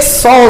100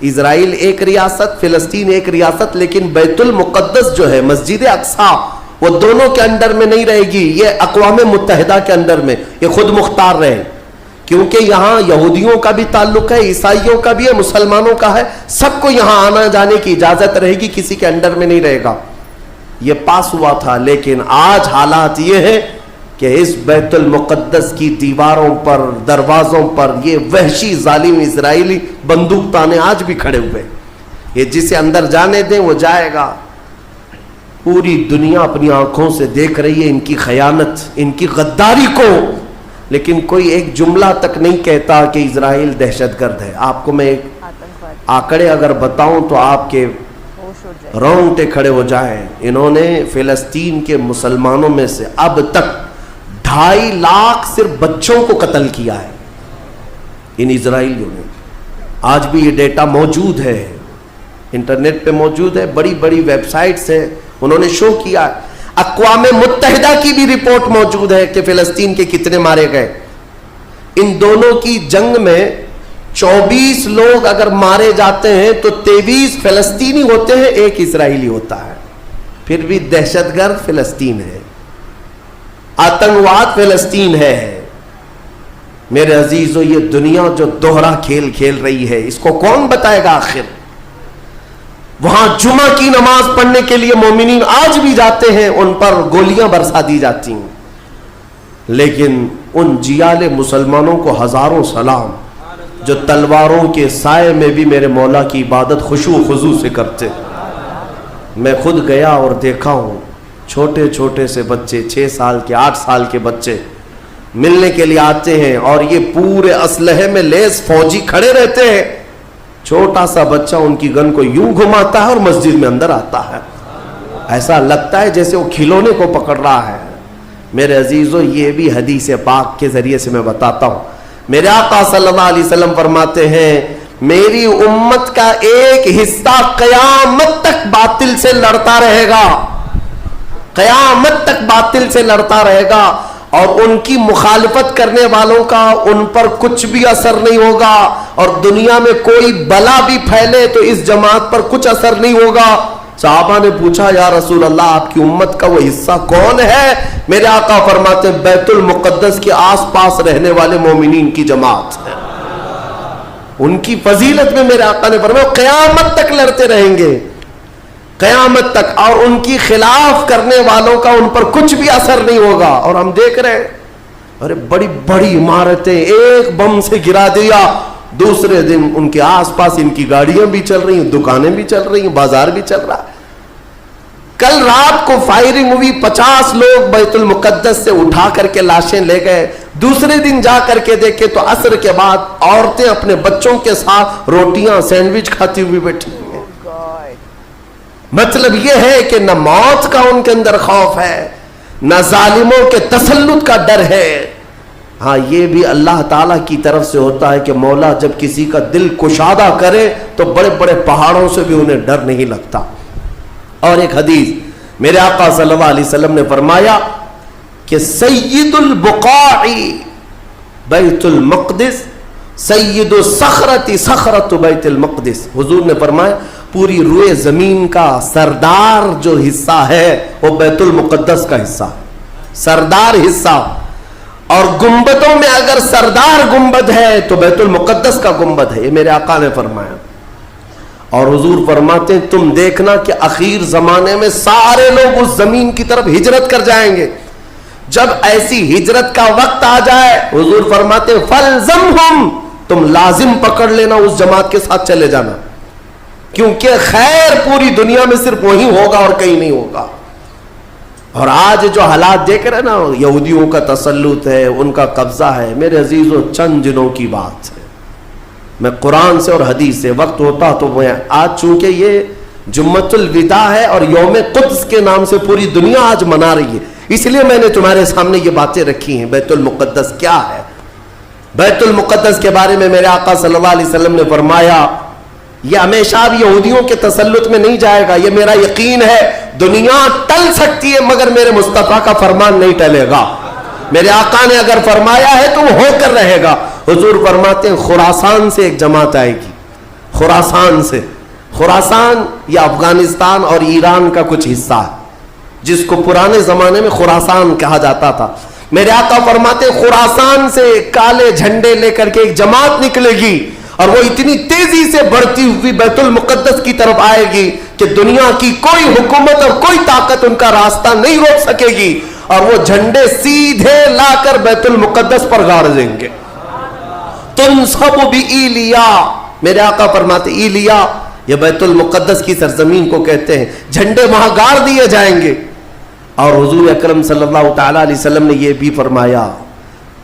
اسرائیل ایک ریاست، فلسطین ایک ریاست، لیکن بیت المقدس جو ہے، مسجد اقصی، وہ دونوں کے انڈر میں نہیں رہے گی، یہ اقوام متحدہ کے انڈر میں، یہ خود مختار رہے، کیونکہ یہاں یہودیوں کا بھی تعلق ہے، عیسائیوں کا بھی ہے، مسلمانوں کا ہے، سب کو یہاں آنا جانے کی اجازت رہے گی، کسی کے انڈر میں نہیں رہے گا۔ یہ پاس ہوا تھا، لیکن آج حالات یہ ہے کہ اس بیت المقدس کی دیواروں پر، دروازوں پر یہ وحشی ظالم اسرائیلی بندوق تانے آج بھی کھڑے ہوئے، یہ جسے اندر جانے دیں وہ جائے گا۔ پوری دنیا اپنی آنکھوں سے دیکھ رہی ہے ان کی خیانت، ان کی غداری کو، لیکن کوئی ایک جملہ تک نہیں کہتا کہ اسرائیل دہشت گرد ہے۔ آپ کو میں ایک آنکڑے اگر بتاؤں تو آپ کے رونگٹے کھڑے ہو جائیں۔ انہوں نے فلسطین کے مسلمانوں میں سے اب تک 2.5 لاکھ صرف بچوں کو قتل کیا ہے ان اسرائیلیوں نے۔ آج بھی یہ ڈیٹا موجود ہے، انٹرنیٹ پہ موجود ہے، بڑی بڑی ویب سائٹس ہیں، انہوں نے شو کیا ہے۔ اقوام متحدہ کی بھی رپورٹ موجود ہے کہ فلسطین کے کتنے مارے گئے۔ ان دونوں کی جنگ میں 24 لوگ اگر مارے جاتے ہیں تو 23 فلسطینی ہوتے ہیں، 1 اسرائیلی ہوتا ہے۔ پھر بھی دہشت گرد فلسطین ہے، آتنکواد فلسطین ہے۔ میرے عزیزو، یہ دنیا جو دوہرا کھیل کھیل رہی ہے، اس کو کون بتائے گا آخر؟ وہاں جمعہ کی نماز پڑھنے کے لیے مومنین آج بھی جاتے ہیں، ان پر گولیاں برسا دی جاتی ہیں، لیکن ان جیال مسلمانوں کو ہزاروں سلام جو تلواروں کے سائے میں بھی میرے مولا کی عبادت خشوع و خضوع سے کرتے۔ میں خود گیا اور دیکھا ہوں، چھوٹے چھوٹے سے بچے، 6 سال کے، 8 سال کے بچے ملنے کے لیے آتے ہیں، اور یہ پورے اسلحے میں لیس فوجی کھڑے رہتے ہیں۔ چھوٹا سا بچہ ان کی گن کو یوں گھماتا ہے اور مسجد میں اندر آتا ہے، ایسا لگتا ہے جیسے وہ کھلونے کو پکڑ رہا ہے۔ میرے عزیزو، یہ بھی حدیث پاک کے ذریعے سے میں بتاتا ہوں۔ میرے آقا صلی اللہ علیہ وسلم فرماتے ہیں، میری امت کا ایک حصہ قیامت تک باطل سے لڑتا رہے گا، قیامت تک باطل سے لڑتا رہے گا، اور ان کی مخالفت کرنے والوں کا ان پر کچھ بھی اثر نہیں ہوگا، اور دنیا میں کوئی بلا بھی پھیلے تو اس جماعت پر کچھ اثر نہیں ہوگا۔ صحابہ نے پوچھا، یا رسول اللہ، آپ کی امت کا وہ حصہ کون ہے؟ میرے آقا فرماتے ہیں، بیت المقدس کے آس پاس رہنے والے مومنین کی جماعت ہے۔ ان کی فضیلت میں میرے آقا نے فرمایا قیامت تک لڑتے رہیں گے، قیامت تک، اور ان کی خلاف کرنے والوں کا ان پر کچھ بھی اثر نہیں ہوگا۔ اور ہم دیکھ رہے ہیں، ارے بڑی بڑی عمارتیں ایک بم سے گرا دیا، دوسرے دن ان کے آس پاس ان کی گاڑیاں بھی چل رہی ہیں، دکانیں بھی چل رہی ہیں، بازار بھی چل رہا ہے۔ کل رات کو فائرنگ ہوئی، 50 لوگ بیت المقدس سے اٹھا کر کے لاشیں لے گئے، دوسرے دن جا کر کے دیکھے تو عصر کے بعد عورتیں اپنے بچوں کے ساتھ روٹیاں سینڈوچ کھاتی ہوئی بیٹھی ہیں۔ مطلب یہ ہے کہ نہ موت کا ان کے اندر خوف ہے، نہ ظالموں کے تسلط کا ڈر ہے۔ ہاں، یہ بھی اللہ تعالیٰ کی طرف سے ہوتا ہے کہ مولا جب کسی کا دل کشادہ کرے تو بڑے بڑے پہاڑوں سے بھی انہیں ڈر نہیں لگتا۔ اور ایک حدیث میرے آقا صلی اللہ علیہ وسلم نے فرمایا کہ سید البقاع بیت المقدس، سید الصخرۃ صخرۃ بیت المقدس۔ حضور نے فرمایا پوری روئے زمین کا سردار جو حصہ ہے وہ بیت المقدس کا حصہ، سردار حصہ، اور گنبدوں میں اگر سردار گنبد ہے تو بیت المقدس کا گنبد ہے، یہ میرے آقا نے فرمایا۔ اور حضور فرماتے ہیں تم دیکھنا کہ اخیر زمانے میں سارے لوگ اس زمین کی طرف ہجرت کر جائیں گے، جب ایسی ہجرت کا وقت آ جائے حضور فرماتے ہیں فَلْزَمْهُمْ، تم لازم پکڑ لینا، اس جماعت کے ساتھ چلے جانا، کیونکہ خیر پوری دنیا میں صرف وہی ہوگا اور کہیں نہیں ہوگا۔ اور آج جو حالات دیکھ رہے ہیں نا، یہودیوں کا تسلط ہے، ان کا قبضہ ہے، میرے عزیزوں چند دنوں کی بات ہے۔ میں قرآن سے اور حدیث سے، وقت ہوتا تو میں آج، چونکہ یہ جمعۃ الوداع ہے اور یوم قدس کے نام سے پوری دنیا آج منا رہی ہے، اس لیے میں نے تمہارے سامنے یہ باتیں رکھی ہیں۔ بیت المقدس کیا ہے؟ بیت المقدس کے بارے میں میرے آقا صلی اللہ علیہ وسلم نے فرمایا یہ ہمیشہ بھی یہودیوں کے تسلط میں نہیں جائے گا، یہ میرا یقین ہے۔ دنیا ٹل سکتی ہے مگر میرے مصطفیٰ کا فرمان نہیں ٹلے گا۔ میرے آقا نے اگر فرمایا ہے تو وہ ہو کر رہے گا۔ حضور فرماتے ہیں خراسان سے ایک جماعت آئے گی، خراسان سے. خراسان یہ افغانستان اور ایران کا کچھ حصہ ہے جس کو پرانے زمانے میں خراسان کہا جاتا تھا. میرے آقا فرماتے خراسان سے کالے جھنڈے لے کر کے ایک جماعت نکلے گی اور وہ اتنی تیزی سے بڑھتی ہوئی بیت المقدس کی طرف آئے گی کہ دنیا کی کوئی حکومت اور کوئی طاقت ان کا راستہ نہیں روک سکے گی, اور وہ جھنڈے سیدھے لا کر بیت المقدس پر گاڑ دیں گے. تنصب بإیلیا, میرے آقا فرماتے ایلیا یہ بیت المقدس کی سرزمین کو کہتے ہیں, جھنڈے وہاں گاڑ دیے جائیں گے. اور حضور اکرم صلی اللہ تعالی علیہ وسلم نے یہ بھی فرمایا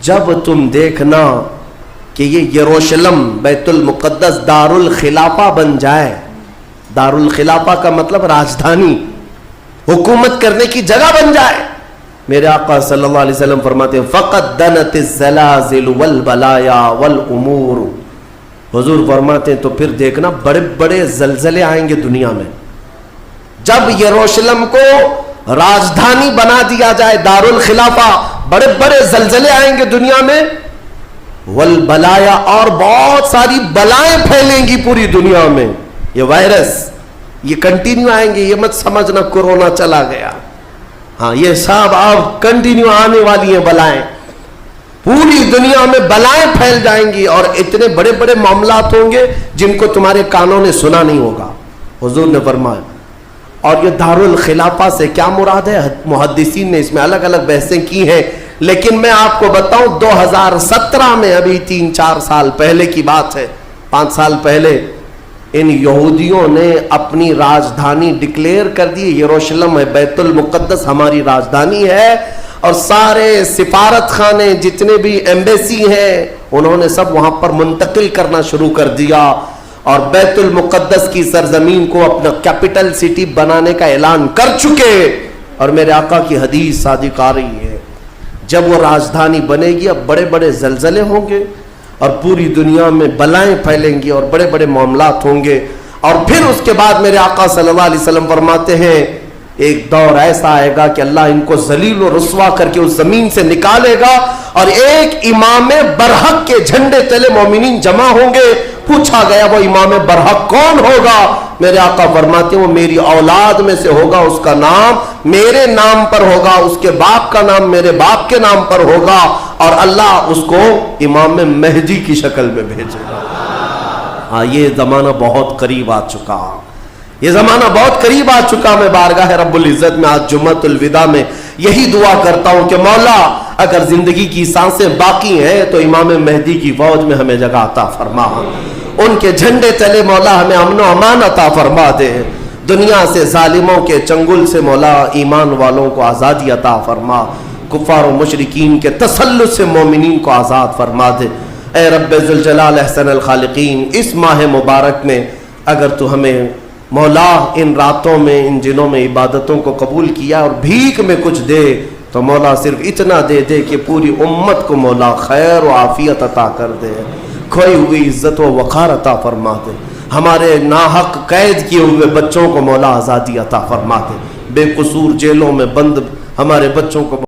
جب تم دیکھنا کہ یہ یروشلم بیت المقدس دار الخلافہ بن جائے, دار الخلافہ کا مطلب راجدھانی, حکومت کرنے کی جگہ بن جائے, میرے آقا صلی اللہ علیہ وسلم فرماتے ہیں فقط دنت الزلازل والبلایا والامور, حضور فرماتے ہیں تو پھر دیکھنا بڑے بڑے زلزلے آئیں گے دنیا میں. جب یروشلم کو راجدھانی بنا دیا جائے دار الخلافہ, بڑے بڑے زلزلے آئیں گے دنیا میں, والبلایا اور بہت ساری بلائیں پھیلیں گی پوری دنیا میں. یہ وائرس یہ کنٹینیو آئیں گے, یہ مت سمجھنا کورونا چلا گیا, ہاں یہ سب اب کنٹینیو آنے والی ہیں بلائیں. پوری دنیا میں بلائیں پھیل جائیں گی اور اتنے بڑے بڑے معاملات ہوں گے جن کو تمہارے کانوں نے سنا نہیں ہوگا. حضور نے فرمایا. اور یہ دار الخلافہ سے کیا مراد ہے, محدثین نے اس میں الگ الگ بحثیں کی ہیں, لیکن میں آپ کو بتاؤں 2017 میں, ابھی 3-4 سال پہلے کی بات ہے, 5 سال پہلے ان یہودیوں نے اپنی راجدھانی ڈکلیئر کر دی, یروشلم ہے, بیت المقدس ہماری راجدھانی ہے, اور سارے سفارت خانے جتنے بھی ایمبیسی ہیں انہوں نے سب وہاں پر منتقل کرنا شروع کر دیا, اور بیت المقدس کی سرزمین کو اپنا کیپٹل سٹی بنانے کا اعلان کر چکے. اور میرے آقا کی حدیث صادق آ رہی ہے جب وہ راجدھانی بنے گی اب بڑے بڑے زلزلے ہوں گے اور پوری دنیا میں بلائیں پھیلیں گی اور بڑے بڑے معاملات ہوں گے, اور پھر اس کے بعد میرے آقا صلی اللہ علیہ وسلم فرماتے ہیں ایک دور ایسا آئے گا کہ اللہ ان کو ذلیل و رسوا کر کے اس زمین سے نکالے گا, اور ایک امام برحق کے جھنڈے تلے مومنین جمع ہوں گے. پوچھا گیا وہ امام برحق کون ہوگا, میرے آقا فرماتے ہیں وہ میری اولاد میں سے ہوگا, اس کا نام میرے نام پر ہوگا, اس کے باپ کا نام میرے باپ کے نام پر ہوگا, اور اللہ اس کو امام مہدی کی شکل میں بھیجے گا. ہاں یہ زمانہ بہت قریب آ چکا, یہ زمانہ بہت قریب آ چکا. میں بارگاہ رب العزت میں آج جمعۃ الوداع میں یہی دعا کرتا ہوں کہ مولا اگر زندگی کی سانسیں باقی ہیں تو امام مہدی کی فوج میں ہمیں جگہ عطا فرما, ان کے جھنڈے تلے مولا ہمیں امن و امان عطا فرما دے, دنیا سے ظالموں کے چنگل سے مولا ایمان والوں کو آزادی عطا فرما, کفار و مشرکین کے تسلط سے مومنین کو آزاد فرما دے. اے رب ذوالجلال احسن الخالقین, اس ماہ مبارک میں اگر تو ہمیں مولا ان راتوں میں ان دنوں میں عبادتوں کو قبول کیا اور بھیک میں کچھ دے تو مولا صرف اتنا دے دے کہ پوری امت کو مولا خیر و عافیت عطا کر دے, کھوئی ہوئی عزت و وقار عطا فرما دے, ہمارے ناحق قید کیے ہوئے بچوں کو مولا آزادی عطا فرما دے, بے قصور جیلوں میں بند ہمارے بچوں کو